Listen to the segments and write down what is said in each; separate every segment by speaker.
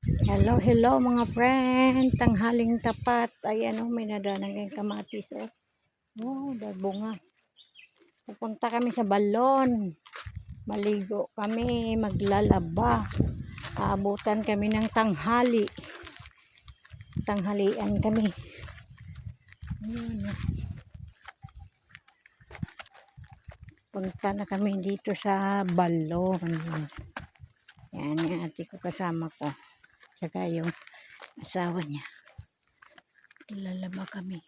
Speaker 1: Hello, hello mga friend. Tanghaling tapat. Ayan oh, may nadanang kayong kamatis oh. Oh, bunga. Pupunta kami sa balon. Maligo kami, maglalaba. Aabutan kami ng tanghali. Tanghalian kami. Ayan. Punta na kami dito sa balon. Yan yung ate ko kasama ko. Tsaka yung asawa niya. Lalaba kami.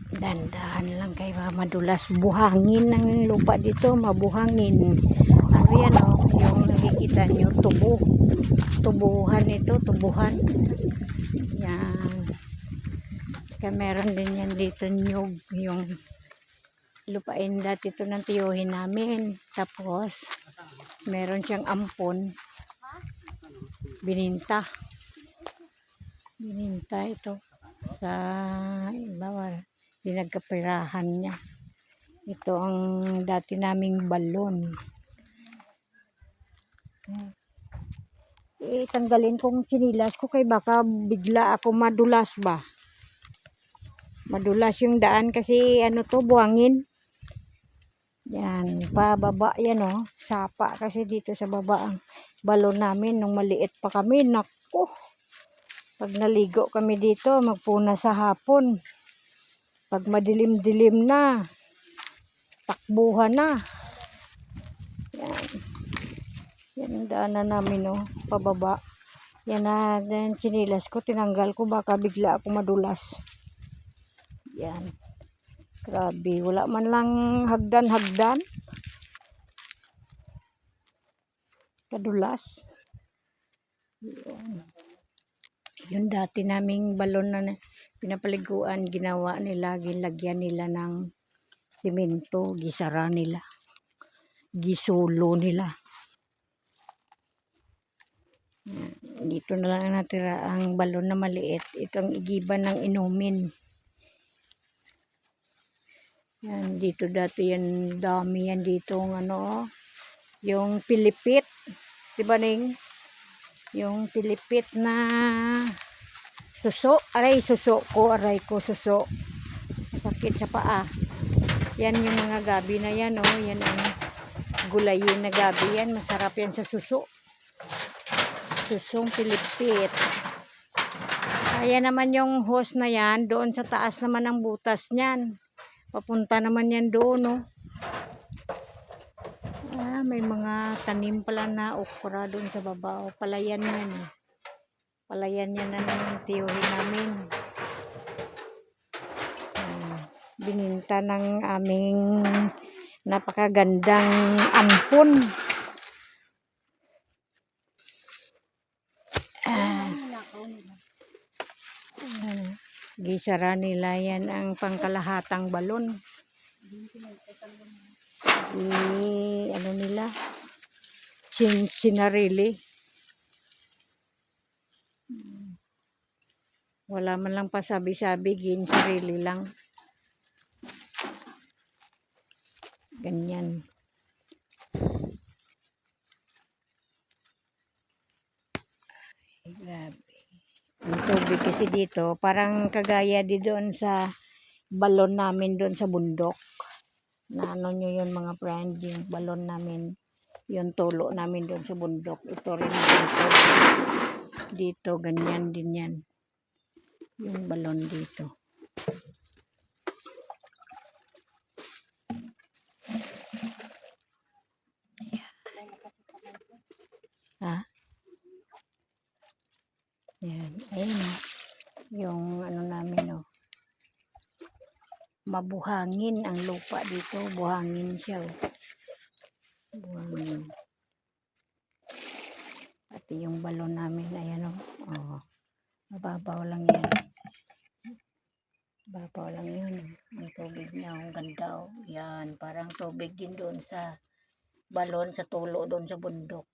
Speaker 1: Dandahan lang kay madulas, buhangin ng lupa dito, mabuhangin. Ano yan oh, yung nakikita nyo, tubuhan ito, tubuhan yan. Saka meron din yan dito nyug, yung lupain dati ito ng tiyuhin namin. Tapos meron siyang ampon, bininta ito sa iba, pinagkapirahan niya. Ito ang dati naming balon. Tanggalin kong sinilas ko kay baka bigla ako madulas ba. Madulas yung daan kasi ano to, buhangin. Yan, pababa yan oh. Sapa kasi dito sa baba ang balon namin nung maliit pa kami. Naku, pag naligo kami dito, magpuna sa hapon. Pag madilim-dilim na, takbuhan na. Yan. Yan ang daanan namin oh, pababa. Yan na, yan sinilas ko, tinanggal ko, baka bigla ako madulas. Yan. Grabe, wala man lang hagdan-hagdan. Kadulas. Yun dati naming balon na pinapaliguan, ginawa nila, gilagyan nila ng simento, gisara nila, gisulo nila. Dito na lang natira ang balon na maliit. Itong igiban ng inumin. Yan, dito dati yan, dami yan dito ng ano, yung pilipit, diba ning? Yung pilipit na suso, aray suso ko, suso. Masakit sa paa. Yan yung mga gabi na yan, oh, yan ang gulayin na gabi yan, masarap yan sa suso. Susong pilipit. Ayan naman yung hose na yan, doon sa taas naman ang butas niyan. Papunta naman yan doon, no? May mga tanim pala na okra doon sa baba. Palayan yan, eh. Palayan yan ng tiyuhin namin. Bininta ng aming napakagandang ampon. Gisara nila yan ang pangkalahatang balon. Ano nila? Sinarili. Wala man lang pasabi-sabi, sarili lang. Ganyan. Ay, grabe. Ang tubig kasi dito, parang kagaya di doon sa balon namin doon sa bundok. Na ano nyo yun mga friend, yung balon namin, yung tulo namin doon sa bundok. Ito rin dito. Dito, ganyan din yan. Yung balon dito. Ha? Yan. Ayun. Yung ano namin, oh. Mabuhangin ang lupa dito. Buhangin siya, oh. Buhangin. Pati yung balon namin, ayan, oh. Oh. Mababaw lang yan. Mababaw lang yun. Ang tubig niya, ang ganda, oh. Yan. Parang tubig din doon sa balon, sa tulo doon sa bundok.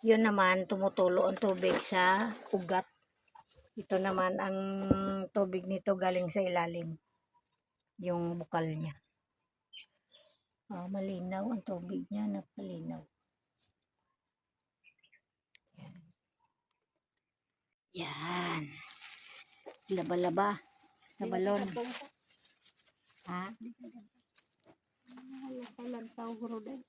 Speaker 1: Yun naman, tumutulo ang tubig sa ugat. Ito naman ang tubig nito galing sa ilalim. Yung bukal niya. Malinaw ang tubig niya, napalinaw. Yan. Laba-laba sa balon. Ha? Walang tao guro din.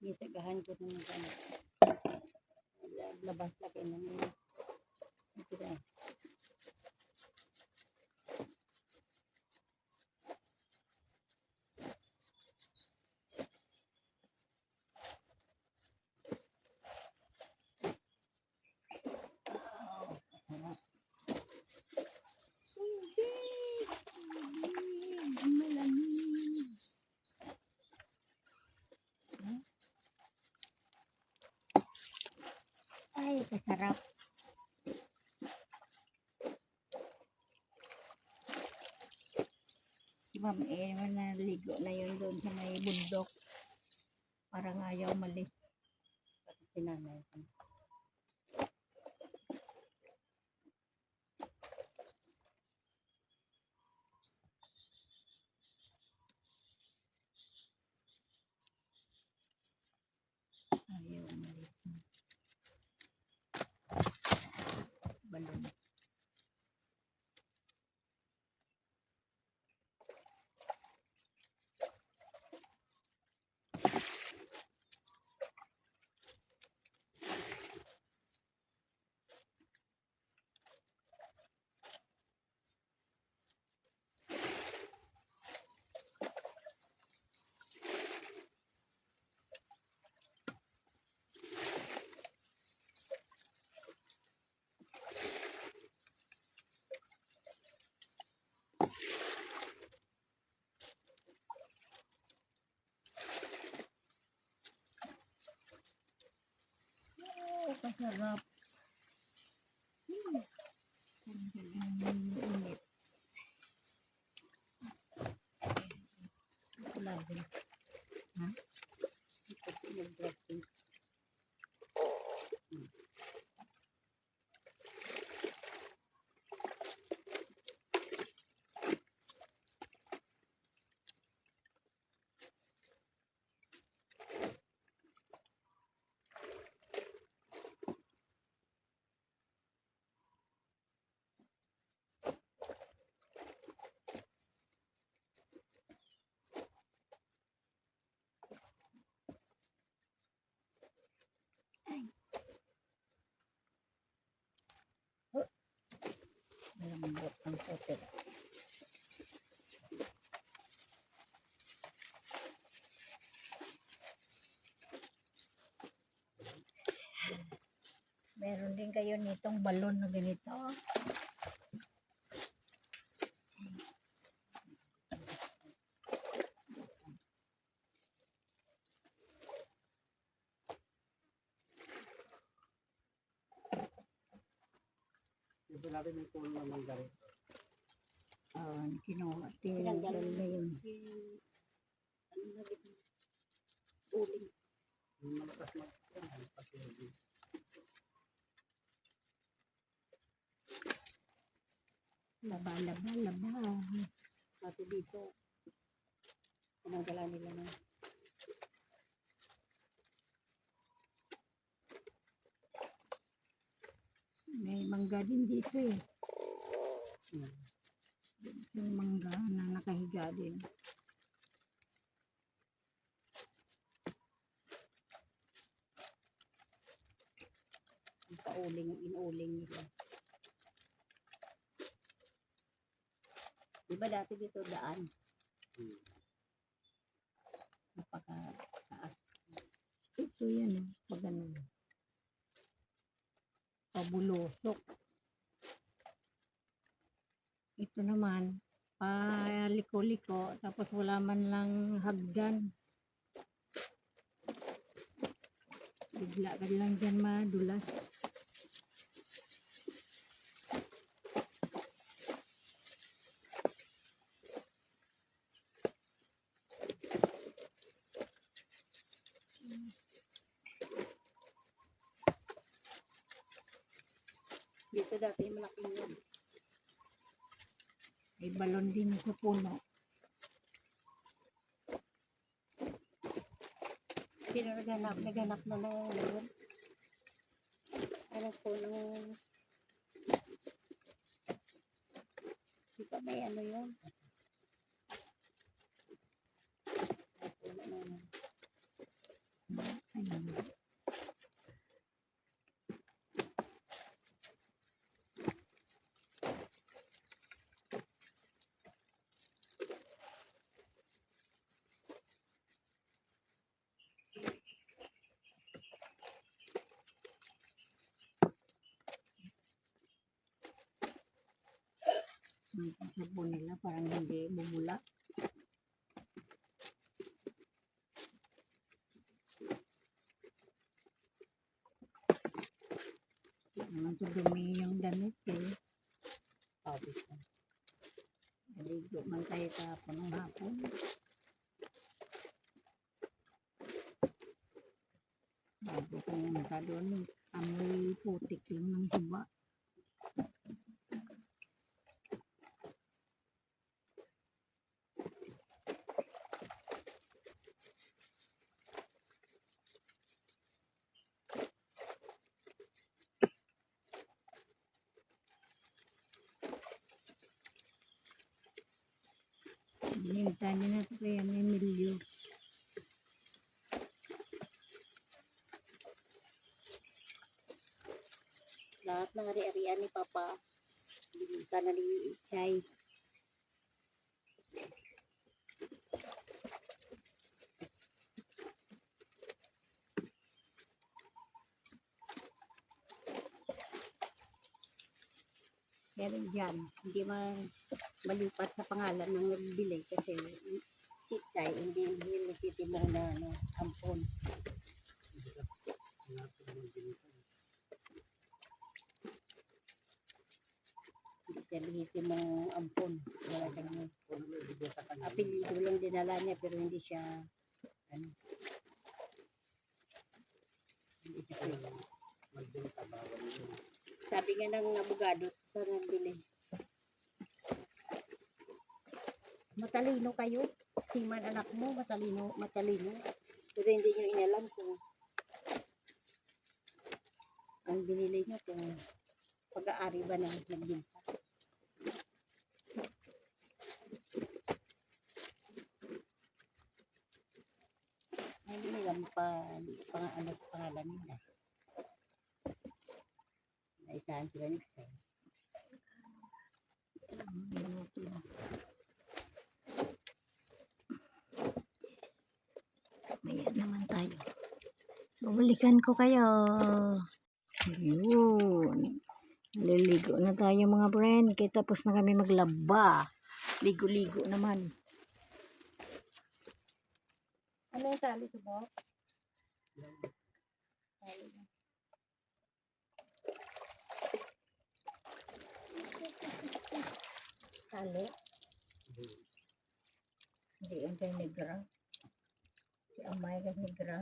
Speaker 1: Isagahan ko ng ano. Labas laki ng ito na. Masarap. Malamig. Ay, kasarap. Si Ma'am, naligo na yun doon sa may bundok. Parang ayaw malis. Pati sinanay ko. Ayaw malis. Balon. Kasarap. Init. Labi. Ha? Ito pinag-dressing. Malambot ang puti. Meron din kayo nitong balon na ganito.
Speaker 2: Ito natin may puno ng mangga rin.
Speaker 1: Kinuha. Tinanggal na yun.
Speaker 2: Ano na rin? Uling. Yung malakas malakas yun.
Speaker 1: Laba.
Speaker 2: Pati dito. Pinanggalan nila na.
Speaker 1: May mangga din dito eh. Yung mangga na nakahiga din.
Speaker 2: Inuling nila. Diba dati dito daan? Napaka-taas.
Speaker 1: Ito yan eh. Pag ano. Pabulusok. Ito naman. Paliko-liko. Tapos wala man lang hagdan. Bigla ka lang dyan madulas.
Speaker 2: Dito dati malaking yan.
Speaker 1: May balon din sa puno.
Speaker 2: Sino naghanap na ng yun? Ano po nung... Di ba may ano yun?
Speaker 1: Ang sabon nila parang hindi bumula. Naman ito dumi yung damit eh.
Speaker 2: Obvious na.
Speaker 1: Naligo man tayo kahapon ng hapon. Bago pumunta doon, amoy putik lang ng suba. Binibenta niya na ito kaya may milyo.
Speaker 2: Lahat ng ari-arian ni Papa, binita na ni Ichay. Pero dyan, hindi malipat sa pangalan ng nagbili kasi si Ichay, hindi nagtitimong na ano, ampon. Hindi siya nagtitimong ampon. Wala siyang apelido lang dinala niya pero hindi siya ano, hindi siya pwede. Sabi nga ng abogado sa nabili, matalino kayo, siman anak mo, matalino. Pero hindi nyo inalam kung ang binili nyo kung pag-aari ba ng nagbinta. Hindi nila ano sa pangalan nila. Naisahan sila ni Ksay.
Speaker 1: Maya naman tayo. Babalikan ko kayo. Ayun. Liligo na tayo mga friend. Kaya tapos na kami maglaba. Ligo-ligo naman.
Speaker 2: Ano yung tali sa bawah? Tali na.
Speaker 1: Tali. Hindi yung tayo negra. Si Amay kasi negra.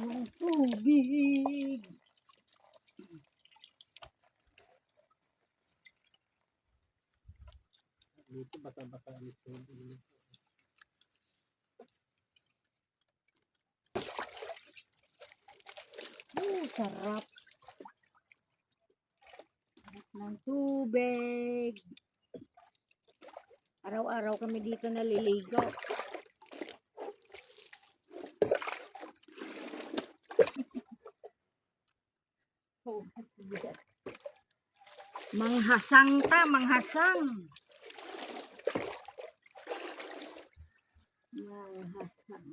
Speaker 1: Ang tubig.
Speaker 2: Dito basa-basa ang tubig.
Speaker 1: Sarap. Sarap ng tubig. Araw-araw kami dito naliligo.
Speaker 2: Oh,
Speaker 1: Manghasang ta, manghasang. Manghasang.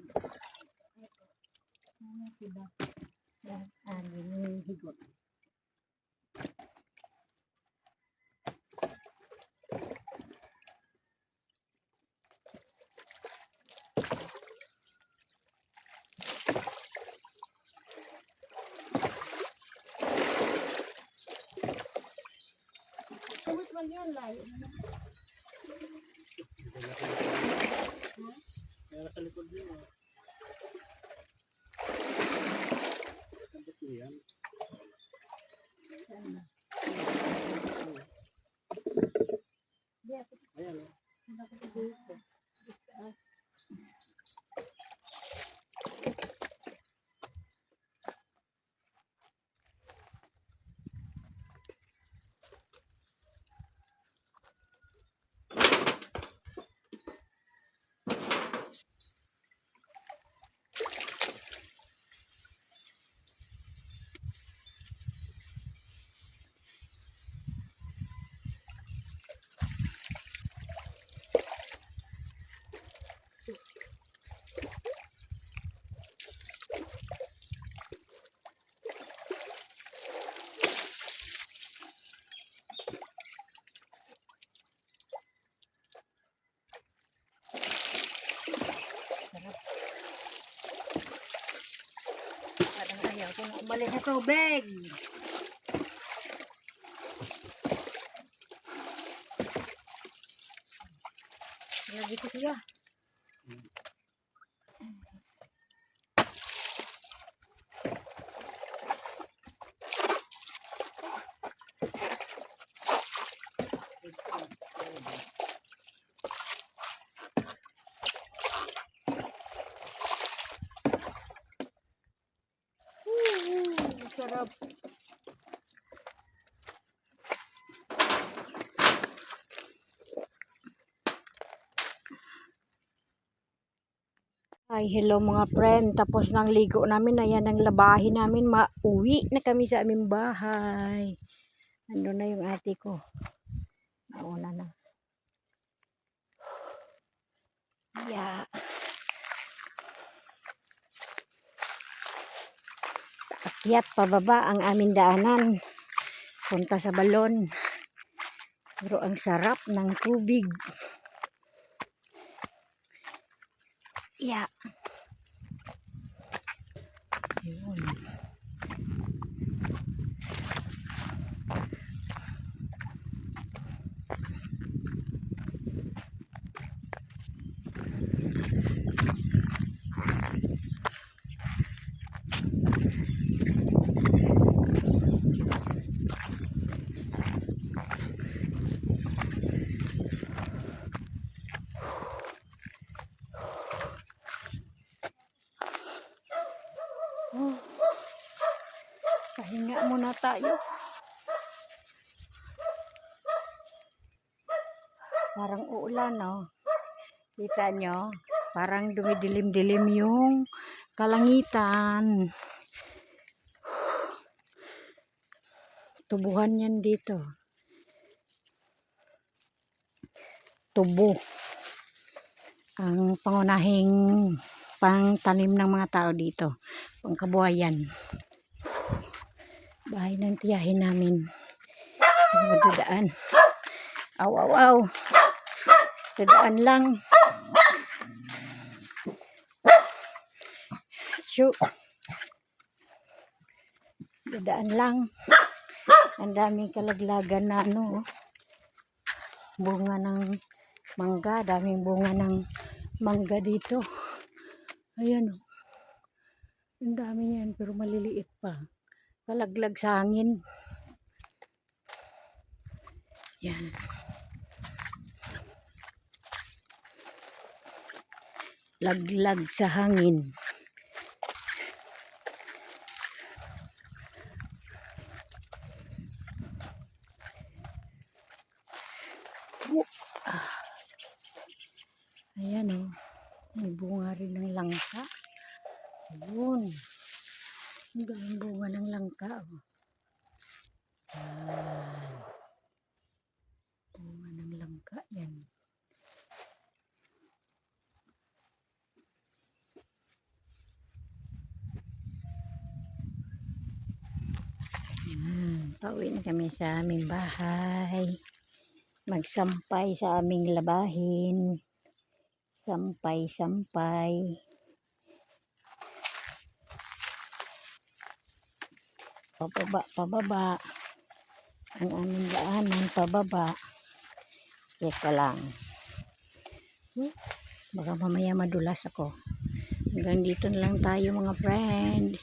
Speaker 1: Ano diba? Yan, yung higot.
Speaker 2: yan, layo na.
Speaker 3: Kaya nakalikod niyo. Saan po yan?
Speaker 2: Saan na?
Speaker 3: Ayan o.
Speaker 2: Dito. Taas. Parang ayaw ko na umalis sa tubig. Lagi ko siya. Sarap.
Speaker 1: Ay, hello mga friend. Tapos ng ligo namin, ayan ang labahin namin. Mauwi na kami sa aming bahay. Ando na yung ate ko. Nauna na. Yeah. Akyat pababa ang aming daanan. Punta sa balon. Pero ang sarap ng tubig. Yeah. Ayun. Oh. Pahinga muna tayo. Parang uulan, no? Kita nyo? Parang dumidilim-dilim yung kalangitan. Tubuhan yan dito. Tubo. Ang pangunahing pangtanim ng mga tao dito. Pangkabuhayan. Bahay ng tiyahin namin. Madadaan. Aw, aw, aw. Dadaan lang. Shoot. Dadaan lang. Ang daming kalaglagan na ano. Bunga ng mangga. Daming bunga ng mangga dito. Ayan o. Ang dami yan pero maliliit pa. Kalaglag sa hangin. Yan. Laglag sa hangin. Ayan o. May bunga rin ng langka. Ayun. Ang galing bunga ng langka o. Yan. Bunga ng langka yan. Yan. Pauwi na kami sa aming bahay. Magsampay sa aming labahin. Sampay-sampay. Pababa, pababa. Ang aming daanan, pababa. Teka lang. Baka mamaya madulas ako. Hanggang dito na lang tayo mga friend.